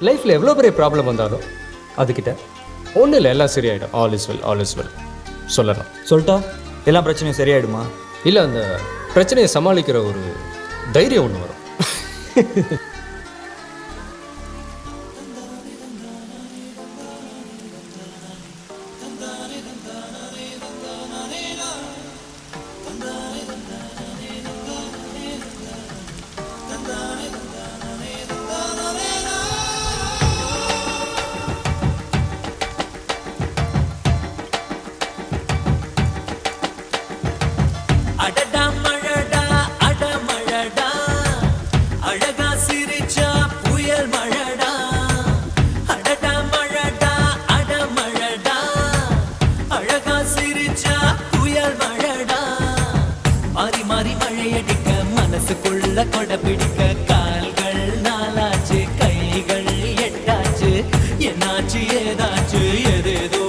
லைஃப்பில் எவ்வளோ பெரிய ப்ராப்ளம் வந்தாலும் அதுக்கிட்ட ஒன்றும் இல்லை, எல்லாம் சரியாயிடும். All is well, all is well சொல்லணும். சொல்லிட்டா எல்லா பிரச்சனையும் சரியாயிடுமா? இல்லை, அந்த பிரச்சனையை சமாளிக்கிற ஒரு தைரியம் ஒன்று வரும். அடடா மழடா அடமழடா அழகா சிரிச்சா புயல் மழடா. அடடா மழடா அடமழடா அழகா சிரிச்சா புயல் மழடா. மாறி மாறி மழையடிக்க மனசுக்குள்ள கொடை பிடிக்க கால்கள் நாளாச்சு கைகள் எட்டாச்சு. என்னாச்சு ஏதாச்சு எதேதோ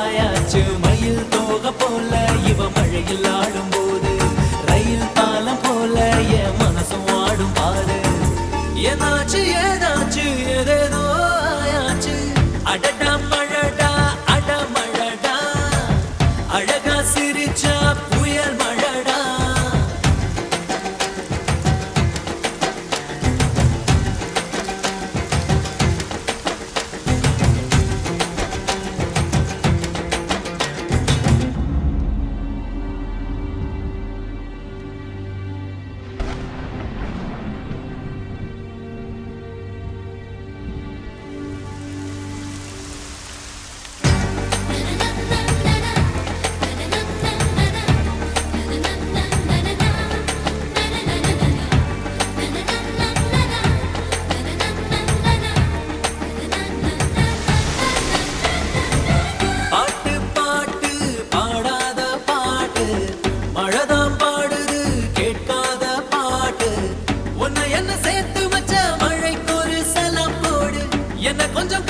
ஆயாச்சு. மயில் தோகை போல இவ மழையில் ஆடும் போது ரயில் பாலம் போல என் மனசும் ஆடும் பாடு. என்னாச்சு ஏதாச்சு எதேதோ ஆயாச்சு. அடடா மழடா அடமழடா அழகா சிரிச்சா புயல் மழடா. பாட்டு பாட்டு பாடாத பாட்டு மழைதான் பாடுது கேட்காத பாட்டு. உன்னை என்ன சேர்த்து வச்ச மழைக்கு ஒரு சலம் போடு. என்ன கொஞ்சம்